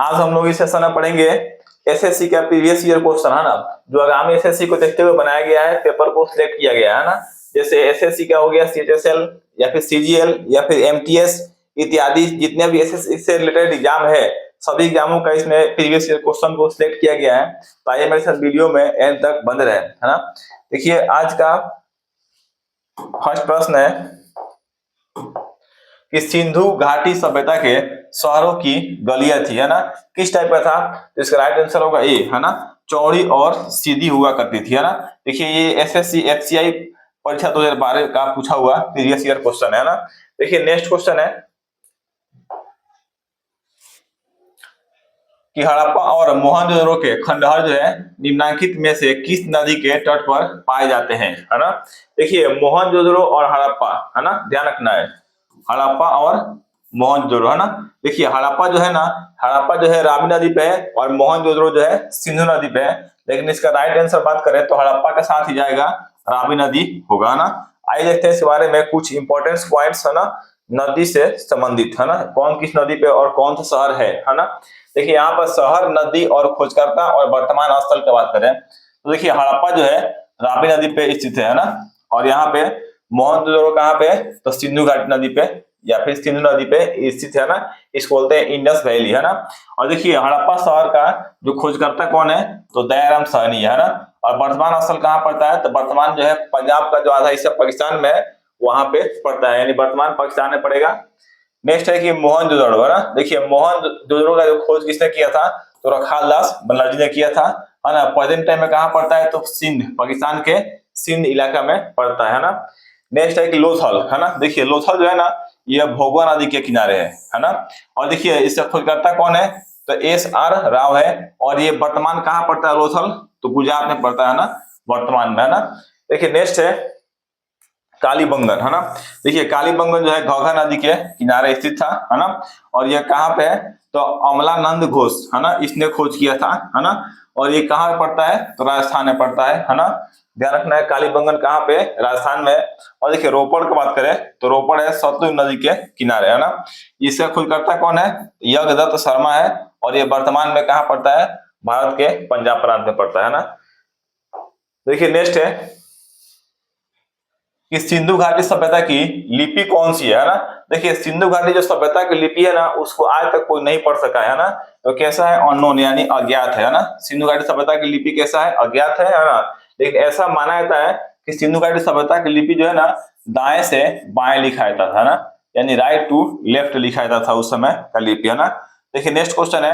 आज हम लोग इस सेशन में पढ़ेंगे एसएससी का प्रीवियस ईयर क्वेश्चन, है ना, जो आगामी एसएससी को देखते हुए बनाया गया है, पेपर को सिलेक्ट किया गया है ना। जैसे एसएससी का हो गया सीएचएसएल या फिर सीजीएल या फिर एमटीएस इत्यादि, जितने भी एसएससी से रिलेटेड एग्जाम है सभी एग्जामों का इसमें प्रीवियस ईयर क्वेश्चन को सिलेक्ट किया गया है। तो आइए मेरे साथ वीडियो में एंड तक बंद रहे, है ना। देखिए आज का फर्स्ट प्रश्न है कि सिंधु घाटी सभ्यता के शहरों की गलियां थी, है ना, किस टाइप का था। तो इसका राइट आंसर होगा ए, है ना, चौड़ी और सीधी हुआ करती थी, है ना। देखिए ये एसएससी एफसीआई परीक्षा 2012 का पूछा हुआ प्रीवियस ईयर क्वेश्चन है ना। देखिए नेक्स्ट क्वेश्चन है कि हड़प्पा और मोहनजोदड़ो के खंडहर जो है निम्नलिखित में से किस नदी के तट पर पाए जाते हैं, है ना। देखिए मोहनजोदड़ो और हड़प्पा, है ना, ध्यान रखना है, हड़प्पा और मोहनजोदड़ो, है ना। देखिए हड़प्पा जो है ना, हड़प्पा जो है रावी नदी पे है और मोहनजोदड़ो जो है सिंधु नदी पे है, लेकिन इसका राइट आंसर बात करें तो हड़प्पा के साथ ही जाएगा, रावी नदी होगा ना। आइए देखते हैं इस बारे में कुछ इंपॉर्टेंट पॉइंट्स, है ना, नदी से संबंधित, है ना, कौन किस नदी पे और कौन सा शहर है ना। देखिए यहाँ पर शहर, नदी और खोजकर्ता और वर्तमान स्थल की बात करें तो देखिए हड़प्पा जो है रावी नदी पे स्थित है ना, और यहाँ पे मोहनजोदड़ो कहाँ पे, तो सिंधु घाटी नदी पे या फिर सिंधु नदी पे स्थित है ना, इसको बोलते हैं इंडस वैली, है ना। और देखिए हड़प्पा शहर का जो खोजकर्ता कौन है, तो दयाराम साहनी है ना। और वर्तमान स्थल कहाँ पड़ता है, तो वर्तमान जो है पंजाब का जो आधा हिस्सा पाकिस्तान में है वहां पे पड़ता है, यानी वर्तमान पाकिस्तान में पड़ेगा। नेक्स्ट है कि मोहनजोदड़ो, है ना। देखिए मोहनजोदड़ो का जो खोज किसने किया था, तो रखालदास बनर्जी ने किया था, है ना। प्रेजेंट टाइम में कहाँ पड़ता है, तो सिंध, पाकिस्तान के सिंध इलाका में पड़ता है ना। नेक्स्ट है कि लोथल, है ना। देखिए लोथल जो है ना यह भोगवा नदी के किनारे है ना। और देखिए इसका खोजकर्ता कौन है, तो एस.आर. राव है, और ये वर्तमान कहाँ पड़ता है लोथल, तो गुजरात में पड़ता है ना, वर्तमान में, है ना। देखिए नेक्स्ट है कालीबंगन, है ना। देखिए कालीबंगन जो है घोघा नदी के किनारे स्थित था, है ना। और ये कहाँ पे है, तो अमलानंद घोष, है ना, इसने खोज किया था, है ना। और ये कहाँ पड़ता है, तो राजस्थान में पड़ता है ना। ध्यान रखना है कालीबंगन कहाँ पे, राजस्थान में। और देखिए रोपड़ की बात करें तो रोपड़ है सतलुज नदी के किनारे, है ना। इसका खोजकर्ता कौन है, यज्ञदत्त शर्मा है, और ये वर्तमान में कहाँ पड़ता है, भारत के पंजाब प्रांत में पड़ता है ना। देखिए नेक्स्ट है कि सिंधु घाटी सभ्यता की लिपि कौन सी है ना। देखिए सिंधु घाटी जो सभ्यता की लिपि है ना उसको आज तक कोई नहीं पढ़ सका है ना, तो कैसा है, अननोन यानी अज्ञात है ना। सिंधु घाटी सभ्यता की लिपि कैसा है, अज्ञात है ना। लेकिन ऐसा माना जाता है कि सिंधु घाटी सभ्यता की लिपि जो है ना दाएं से बाएं लिखा जाता था ना, यानी राइट टू लेफ्ट लिखा जाता था उस समय का लिपि, है ना। देखिए नेक्स्ट क्वेश्चन है,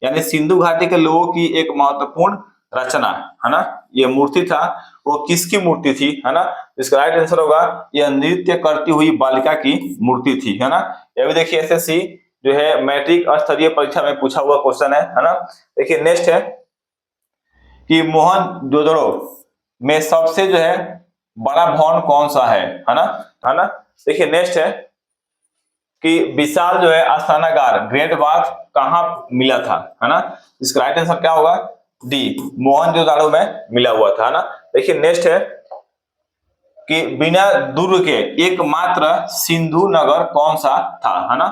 यानी सिंधु घाटी के लोगों की एक महत्वपूर्ण रचना, है ना, ये मूर्ति था, वो किसकी मूर्ति थी, है ना। इसका राइट आंसर होगा यह नृत्य करती हुई बालिका की मूर्ति थी, है ना। ये भी देखिए एसएससी जो है मैट्रिक स्तरीय परीक्षा में पूछा हुआ क्वेश्चन है ना। देखिए नेक्स्ट है कि मोहनजोदड़ो में सबसे जो है बड़ा भवन कौन सा है ना। देखिए नेक्स्ट है कि विशाल जो है आस्थानागार ग्रेट बाथ कहाँ मिला था, है ना। इसका राइट आंसर क्या होगा, डी, मोहनजोदड़ो में मिला हुआ था ना। देखिए नेक्स्ट है कि बिना दुर्ग के एकमात्र सिंधु नगर कौन सा था, है ना।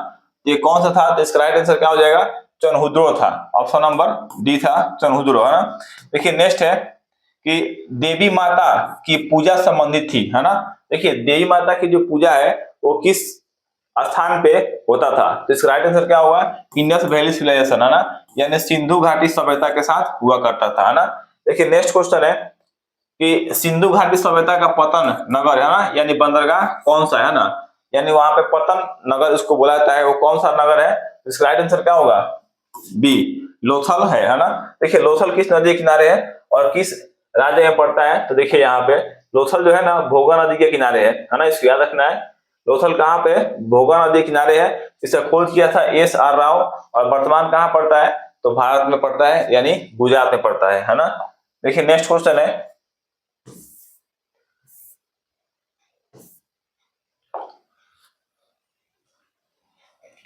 ये कौन सा था, तो इसका राइट आंसर क्या हो जाएगा, चनहुद्रो था, ऑप्शन नंबर डी था चनहुद्रो, है ना। देखिए नेक्स्ट है कि देवी माता की पूजा संबंधित थी, है ना। देखिए देवी माता की जो पूजा है वो किस स्थान पे होता था, तो इसका राइट आंसर क्या होगा, इंडस वैली सिविलाइजेशन, है ना, यानी सिंधु घाटी सभ्यता के साथ हुआ करता था, है ना। देखिए नेक्स्ट क्वेश्चन है कि सिंधु घाटी सभ्यता का पतन नगर, है ना, यानी बंदरगाह कौन सा है ना, यानी वहां पे पतन नगर इसको बोला जाता है, वो कौन सा नगर है, इसका राइट आंसर क्या होगा, बी, लोथल है ना। देखिए लोथल किस नदी के किनारे है और किस राज्य में पड़ता है, तो देखिए यहाँ पे लोथल जो है ना भोगा नदी के किनारे है ना, इसको याद रखना है। लोथल कहाँ पे, भोगा नदी के किनारे है। इसका खोज किया था एस.आर. राव, और वर्तमान कहाँ पड़ता है, तो भारत में पड़ता है, यानी गुजरात में पड़ता है ना। देखिए नेक्स्ट क्वेश्चन है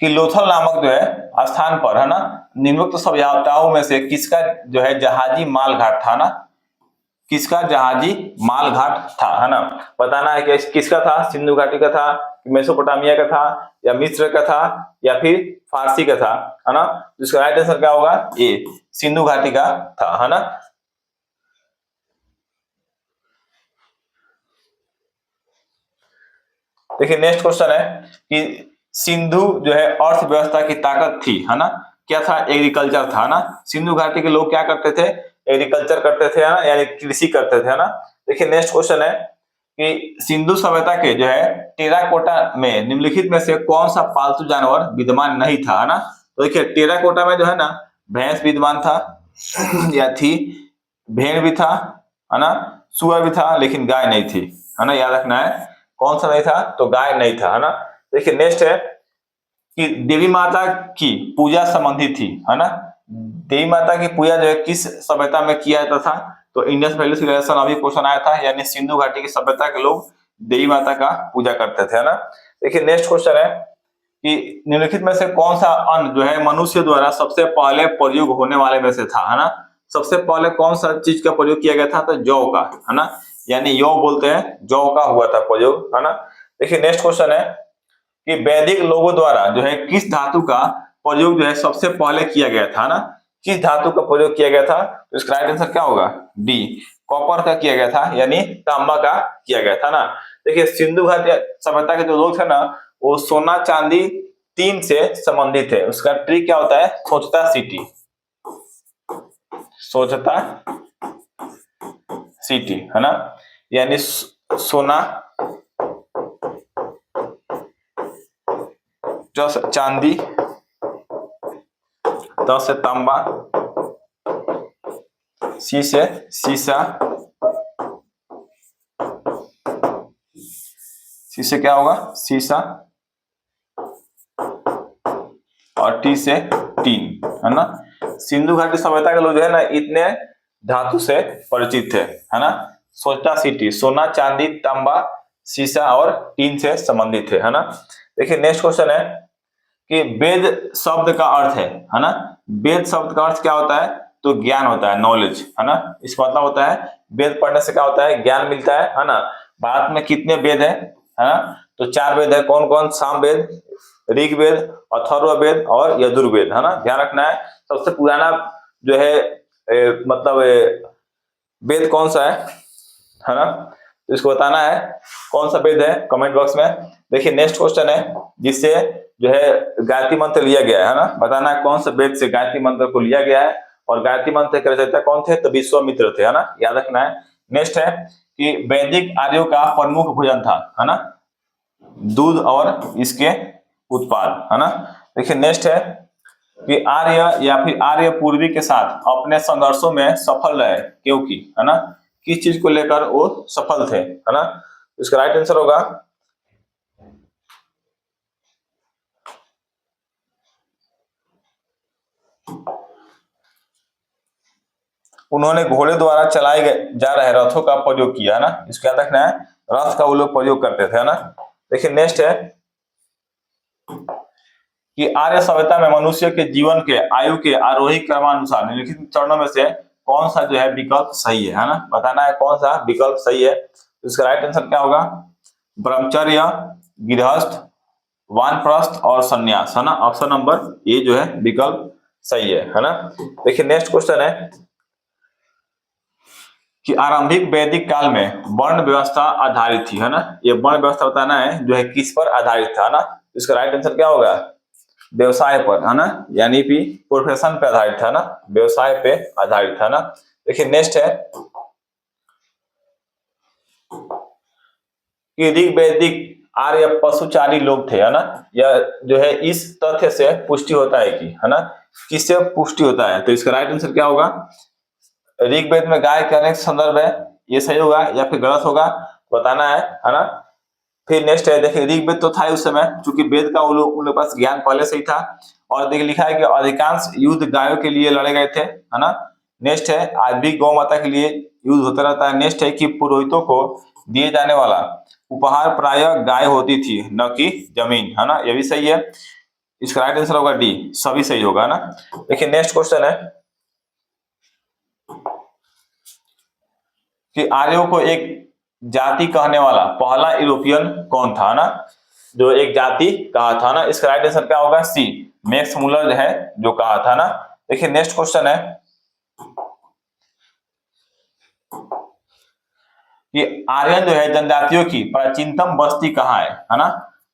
कि लोथल नामक जो है स्थान पर, है ना, निम्नलिखित सभ्यताओं में से किसका जो है जहाजी माल घाट था ना, किसका जहाजी माल घाट था, है ना। बताना है कि किसका था, सिंधु घाटी का था, मेसोपोटामिया का था या मिस्र का था या फिर फारसी का था, है ना। तो इसका राइट आंसर क्या होगा, ए, सिंधु घाटी का था, है ना। देखिए नेक्स्ट क्वेश्चन है कि सिंधु जो है अर्थव्यवस्था की ताकत थी, है ना, क्या था, एग्रीकल्चर था ना। सिंधु घाटी के लोग क्या करते थे, एग्रीकल्चर करते थे, है ना, यानी कृषि करते थे, है ना। देखिए नेक्स्ट क्वेश्चन है कि सिंधु सभ्यता के जो है टेराकोटा में निम्नलिखित में से कौन सा पालतू जानवर विद्यमान नहीं था, है ना। तो देखिए टेराकोटा में जो है ना भैंस विद्यमान था या थी, भेड़ भी था, है ना, सुअर भी था, लेकिन गाय नहीं थी, है ना, याद रखना है। कौन सा नहीं था, तो गाय नहीं था, है ना। देखिए नेक्स्ट है कि देवी माता की पूजा संबंधी थी, है ना। देवी माता की पूजा जो है किस सभ्यता में किया जाता था, तो इंडस वैली सिविलाइजेशन अभी क्वेश्चन आया था, यानी सिंधु घाटी की सभ्यता के लोग देवी माता का पूजा करते थे, है ना। देखिए नेक्स्ट क्वेश्चन है कि निम्नलिखित में से कौन सा अन्न जो है मनुष्य द्वारा सबसे पहले प्रयोग होने वाले में से था, है ना। सबसे पहले कौन सा चीज का प्रयोग किया गया था, तो जौ का, है ना, यानी यौ बोलते हैं, जौ का हुआ था प्रयोग, है ना। देखिए नेक्स्ट क्वेश्चन है कि वैदिक लोगों द्वारा जो है किस धातु का प्रयोग जो है सबसे पहले किया गया था ना, किस धातु का प्रयोग किया गया था, तो इसका राइट आंसर क्या होगा, डी, कॉपर का किया गया था, यानी तांबा का किया गया था ना। देखिए सिंधु घाटी सभ्यता के जो लोग थे ना वो सोना चांदी तीन से संबंधित है। उसका ट्रिक क्या होता है, सोचता सिटी, सोचता सिटी, है ना, यानी सोना, चांदी, त से तांबा, सी से सीसा, सी से क्या होगा, सीसा, और टी से टीन, है ना। सिंधु घाटी सभ्यता के लोग जो है ना इतने धातु से परिचित थे, है ना। सोचता सिटी, सोना चांदी तांबा सीसा और टीन से संबंधित है ना। देखिए नेक्स्ट क्वेश्चन है कि वेद शब्द का अर्थ है ना। वेद शब्द का अर्थ क्या होता है, तो ज्ञान होता है, नॉलेज, है ना। इसका मतलब होता है वेद पढ़ने से क्या होता है, ज्ञान मिलता है ना। भारत में कितने वेद है ना, तो 4 वेद है, कौन कौन, सामवेद, ऋग्वेद, अथर्ववेद और यजुर्वेद, है ना, ध्यान रखना है। सबसे पुराना जो है मतलब वेद कौन सा है ना, तो इसको बताना है कौन सा वेद है, कमेंट बॉक्स में। देखिए नेक्स्ट क्वेश्चन है जिससे जो है गायत्री मंत्र लिया गया है ना, बताना है कौन सा वेद से गायत्री मंत्र को लिया गया है, और गायत्री मंत्र के रचयिता कौन थे, तो विश्वामित्र थे, है ना, याद रखना है। नेक्स्ट है कि वैदिक आर्यों का प्रमुख भोजन था, है ना, दूध और इसके उत्पाद, है ना। देखिए नेक्स्ट है कि आर्य या फिर आर्य पूर्वी के साथ अपने संघर्षों में सफल रहे, क्योंकि, है ना, किस चीज को लेकर वो सफल थे, है ना। इसका राइट आंसर होगा उन्होंने घोड़े द्वारा चलाए जा रहे रथों का प्रयोग किया, है ना। इसको याद रखना है, रथ का वो लोग प्रयोग करते थे, है ना। देखिए नेक्स्ट है कि आर्य सभ्यता में मनुष्य के जीवन के आयु के आरोही क्रमानुसार निम्नलिखित चरणों में से कौन सा जो है विकल्प सही है ना, बताना है कौन सा विकल्प सही है। तो इसका राइट आंसर क्या होगा, ब्रह्मचर्य, गृहस्थ, वानप्रस्थ और संन्यास, है ना। ऑप्शन नंबर ए जो है विकल्प सही है ना। देखिए नेक्स्ट क्वेश्चन है कि आरंभिक वैदिक काल में वर्ण व्यवस्था आधारित थी, है ना। ये वर्ण व्यवस्था बताना है जो है किस पर आधारित था ना। इसका राइट आंसर क्या होगा, व्यवसाय पर, है ना, यानी कि प्रोफेशन पे आधारित था ना, व्यवसाय पे आधारित था ना। देखिए नेक्स्ट है कि ऋग वैदिक आर्य पशुचारी लोग थे, है ना। यह जो है इस तथ्य से पुष्टि होता है कि, है ना, किससे पुष्टि होता है, तो इसका राइट आंसर क्या होगा, ऋग्वेद में गाय के अनेक संदर्भ है, ये सही होगा या फिर गलत होगा, बताना है ना। फिर नेक्स्ट है, देखिए ऋग्वेद तो था उस समय, चूंकि वेद का उन लोगों के पास ज्ञान पहले से ही था। और देखिए लिखा है कि अधिकांश युद्ध गायों के लिए लड़े गए थे, है ना। नेक्स्ट है आज भी गौ माता के लिए युद्ध होता रहता है। नेक्स्ट है कि पुरोहितों को दिए जाने वाला उपहार प्राय गाय होती थी, न कि जमीन, है ना, ये भी सही है। इसका राइट आंसर होगा डी, सभी सही होगा ना। देखिए नेक्स्ट क्वेश्चन है कि आर्यों को एक जाति कहने वाला पहला यूरोपियन कौन था ना। जो एक जाति कहा था ना। इसका राइट आंसर क्या होगा? सी, मैक्स मुलर जो है जो कहा था ना। देखिए नेक्स्ट क्वेश्चन है कि आर्यन जो है जनजातियों की प्राचीनतम बस्ती कहाँ है ना।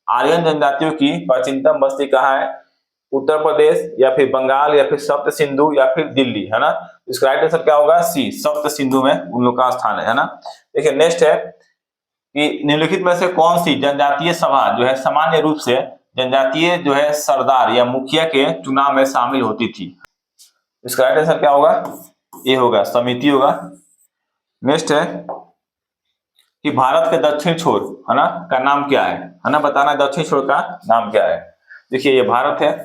आर्यन जनजातियों की प्राचीनतम बस्ती कहाँ है? उत्तर प्रदेश या फिर बंगाल या फिर सप्त सिंधु या फिर दिल्ली, है ना। इसका राइट आंसर क्या होगा? सी, सप्त सिंधु में उन लोग का स्थान है ना। देखिए नेक्स्ट है कि निम्नलिखित में से कौन सी जनजातीय सभा जो है सामान्य रूप से जनजातीय जो है सरदार या मुखिया के चुनाव में शामिल होती थी। इसका राइट आंसर क्या होगा? ये होगा समिति होगा। नेक्स्ट है कि भारत के दक्षिण छोर, है ना, का नाम क्या है ना। बताना दक्षिण छोर का नाम क्या है। देखिए ये भारत है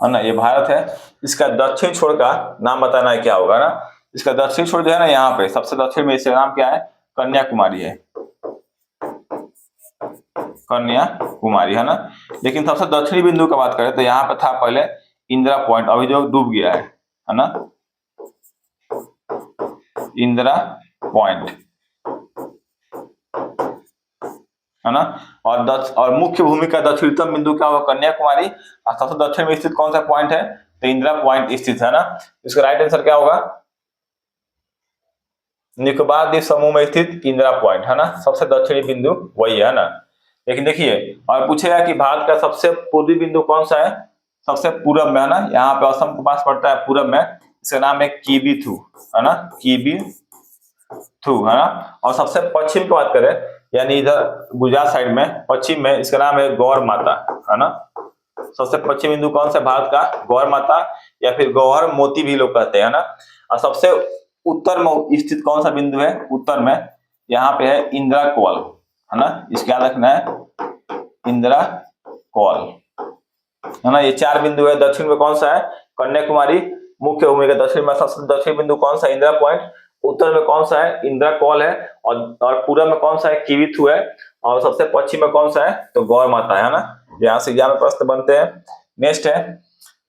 ना, ये भारत है। इसका दक्षिण छोर का नाम बताना है क्या होगा ना। इसका दक्षिण छोर जो है ना, यहाँ पे सबसे दक्षिण में इसका नाम क्या है? कन्याकुमारी है, कन्याकुमारी, है ना। लेकिन सबसे दक्षिणी बिंदु का बात करें तो यहाँ पे था पहले इंदिरा पॉइंट, अभी जो डूब गया है ना, इंदिरा पॉइंट, है ना। और मुख्य भूमि का दक्षिणतम बिंदु क्या होगा? कन्याकुमारी। और सबसे दक्षिण में स्थित कौन सा पॉइंट है? तो इंदिरा पॉइंट स्थित है ना। इसका राइट आंसर क्या होगा? निकोबार द्वीप समूह में स्थित इंदिरा पॉइंट, है ना, सबसे दक्षिणी बिंदु वही है ना। लेकिन देखिए और पूछेगा कि भारत का सबसे पूर्वी बिंदु कौन सा है? सबसे पूरब में, है ना, यहाँ पे असम के पास पड़ता है पूरब में। इसका नाम है किबीथु, है ना, किबीथु, है ना। और सबसे पश्चिम की बात करें यानी इधर गुजरात साइड में पश्चिम में, इसका नाम है गौर माता, है ना। सबसे पश्चिम बिंदु कौन सा भारत का? गौर माता या फिर गौहर मोती भी लोग कहते हैं ना। और सबसे उत्तर में स्थित कौन सा बिंदु है? उत्तर में यहाँ पे है इंदिरा कॉल, है ना। इसका याद रखना है इंदिरा कॉल, है ना। ये चार बिंदु है। दक्षिण में कौन सा है? कन्याकुमारी। मुख्य भूमि का दक्षिण में सबसे दक्षिण बिंदु कौन सा? इंदिरा पॉइंट। उत्तर में कौन सा है? इंदिरा कॉल है। और पूर्व में कौन सा है? किविथु है। और सबसे पश्चिम में कौन सा है? तो गौर माता है ना। यहाँ से एग्जाम में प्रश्न बनते हैं। नेक्स्ट है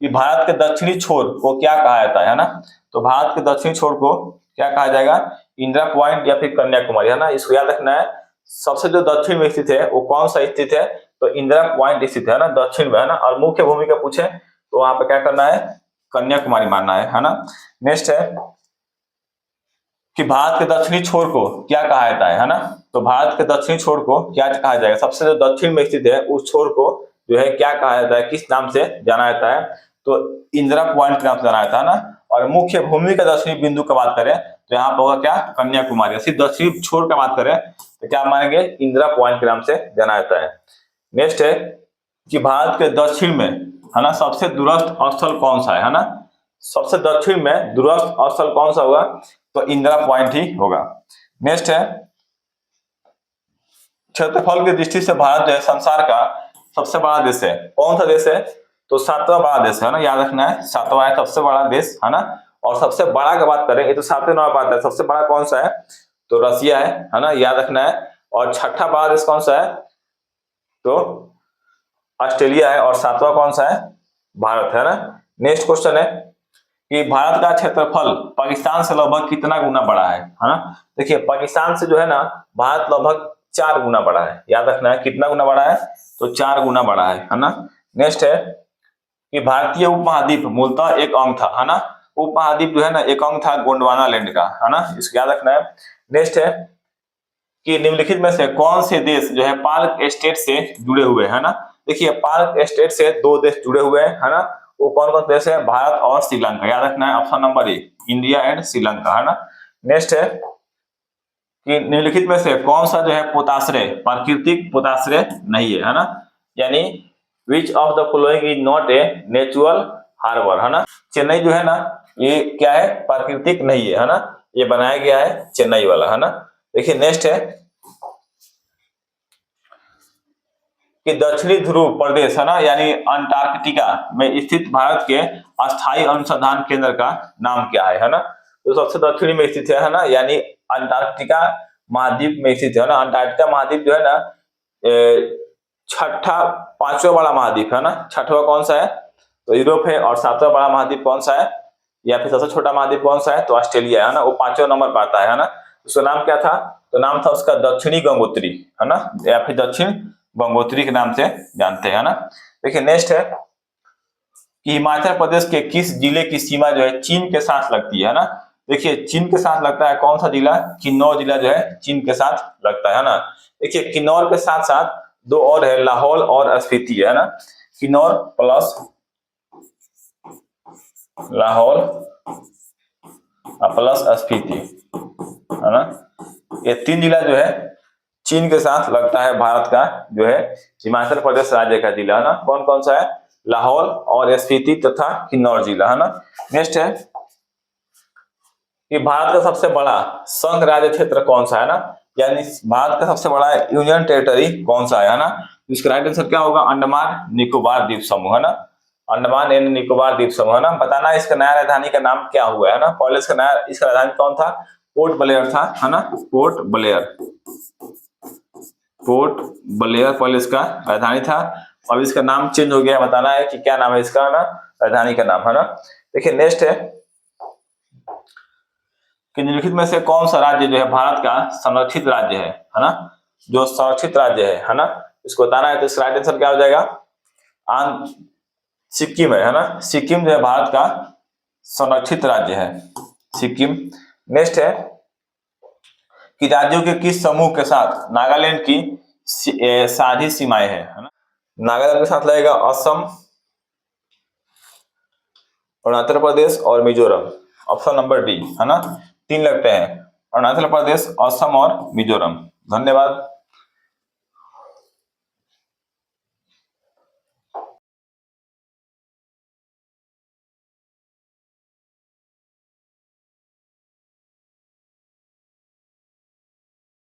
कि भारत के दक्षिणी छोर को क्या कहा जाता है ना। तो भारत के दक्षिणी छोर को क्या कहा जाएगा? इंदिरा पॉइंट या फिर कन्याकुमारी, है ना। इसको याद रखना है। सबसे जो दक्षिण में स्थित है वो कौन सा स्थित है? तो इंदिरा पॉइंट स्थित है ना, दक्षिण में, है ना। और मुख्य भूमि का पूछे तो वहां पे क्या करना है? कन्याकुमारी मानना है ना। नेक्स्ट है कि भारत के दक्षिणी छोर को क्या कहा जाता है ना। तो भारत के दक्षिणी छोर को क्या कहा जाएगा? सबसे जो दक्षिण में स्थित है उस छोर को जो है क्या कहा जाता है? किस नाम से जाना जाता है? तो इंदिरा पॉइंट के नाम से जाना जाता है ना। और मुख्य भूमि का दक्षिणी बिंदु का बात करें तो यहाँ पर होगा क्या? कन्याकुमारी। सिर्फ दक्षिणी छोर का बात करें तो क्या मानेंगे? इंदिरा पॉइंट के नाम से जाना जाता है। नेक्स्ट है कि भारत के दक्षिण में, है ना, सबसे दूरस्थ स्थल कौन सा है ना। सबसे दक्षिण में दूरस्थ स्थल कौन सा होगा? तो इंदिरा पॉइंट ही होगा। नेक्स्ट है क्षेत्रफल की दृष्टि से भारत जो है संसार का सबसे बड़ा देश है। कौन सा देश है? तो सातवां बड़ा देश है ना, याद रखना है। सातवां है सबसे बड़ा देश, है ना। और सबसे बड़ा की बात करें ये तो सातवें नंबर पर आता है। सबसे बड़ा कौन सा है? तो रसिया है ना, याद रखना है। और छठा बड़ा देश कौन सा है? तो ऑस्ट्रेलिया है। और सातवां कौन सा है? भारत, है ना। नेक्स्ट क्वेश्चन है कि भारत का क्षेत्रफल पाकिस्तान से लगभग कितना गुना बड़ा है ना। देखिए पाकिस्तान से जो है ना भारत लगभग 4 गुना बड़ा है। याद रखना है कितना गुना बड़ा है? तो 4 गुना बड़ा है ना। नेक्स्ट है कि भारतीय उपमहाद्वीप मूलतः एक अंग था, है ना। उपमहाद्वीप जो है ना एक अंग था गोंडवाना लैंड का, है ना। इसको याद रखना है। नेक्स्ट है कि निम्नलिखित में से कौन से देश जो है पार्क स्टेट से जुड़े हुए हैं ना। देखिए पार्क स्टेट से 2 देश जुड़े हुए हैं, है ना। वो कौन कौन देश है? भारत और श्रीलंका। याद रखना है option number A, India and Sri Lanka, है ना। नेक्स्ट है कि निम्नलिखित में से कौन सा जो है पोताश्रय प्राकृतिक पोताश्रय नहीं है ना। यानी which of the following is not a natural harbour, है ना। चेन्नई जो है ना ये क्या है? प्राकृतिक नहीं है ना। ये बनाया गया है चेन्नई वाला, है ना। देखिए नेक्स्ट है कि दक्षिणी ध्रुव प्रदेश, है ना, यानी अंटार्कटिका में स्थित भारत के अस्थायी अनुसंधान केंद्र का नाम क्या है ना। तो सबसे दक्षिणी में स्थित है ना, यानी अंटार्कटिका महाद्वीप में स्थित है ना। अंटार्कटिका महाद्वीप जो है ना छठा 5वां बड़ा महाद्वीप है ना। छठवां कौन सा है? तो यूरोप है। और 7वां बड़ा महाद्वीप कौन सा है? या फिर सबसे छोटा महाद्वीप कौन सा है, तो ऑस्ट्रेलिया है ना, वो 5वें नंबर पर आता है ना। उसका नाम क्या था, तो नाम था उसका दक्षिणी गंगोत्री है ना, या फिर दक्षिण गंगोत्री के नाम से जानते हैं ना। देखिए नेक्स्ट है कि हिमाचल प्रदेश के किस जिले की सीमा जो है चीन के साथ लगती है ना। देखिए चीन के साथ लगता है कौन सा जिला, किन्नौर जिला जो है चीन के साथ लगता है ना। देखिए किन्नौर के साथ साथ दो और है, लाहौल और स्पीति है ना। किन्नौर प्लस लाहौल प्लस स्पीति है ना, ये 3 जिला जो है चीन के साथ लगता है। भारत का जो है हिमाचल प्रदेश राज्य का जिला है ना, कौन कौन सा है, लाहौल और स्पीति तथा किन्नौर जिला है ना। नेक्स्ट है कि भारत का सबसे बड़ा संघ राज्य क्षेत्र कौन सा है ना, यानी भारत का सबसे बड़ा यूनियन टेरिटरी कौन सा है ना। इसका राइट आंसर क्या होगा, अंडमान निकोबार द्वीप समूह है ना, अंडमान एंड निकोबार द्वीप समूह है ना। बताना इसका नया राजधानी का नाम क्या हुआ है ना, पहले इसका नया इसका राजधानी कौन था, पोर्ट ब्लेयर था है ना, पोर्ट ब्लेयर, पोर्ट ब्लेयर पहले इसका राजधानी था, अब इसका नाम चेंज हो गया। बताना है कि क्या नाम है इसका ना, राजधानी का नाम है ना। देखिए नेक्स्ट है कि निम्नलिखित में से कौन सा राज्य जो है भारत का संरक्षित राज्य है ना, जो संरक्षित राज्य है ना, इसको बताना है। तो इसका राइट आंसर क्या हो जाएगा, सिक्किम है ना, सिक्किम जो है भारत का संरक्षित राज्य है, सिक्किम। नेक्स्ट है कि राज्यों के किस समूह के साथ नागालैंड की साझी सीमाएं है ना। नागालैंड के साथ लगेगा असम, अरुणाचल प्रदेश और मिजोरम, ऑप्शन नंबर डी है ना, 3 लगते हैं, अरुणाचल प्रदेश, असम और मिजोरम। धन्यवाद।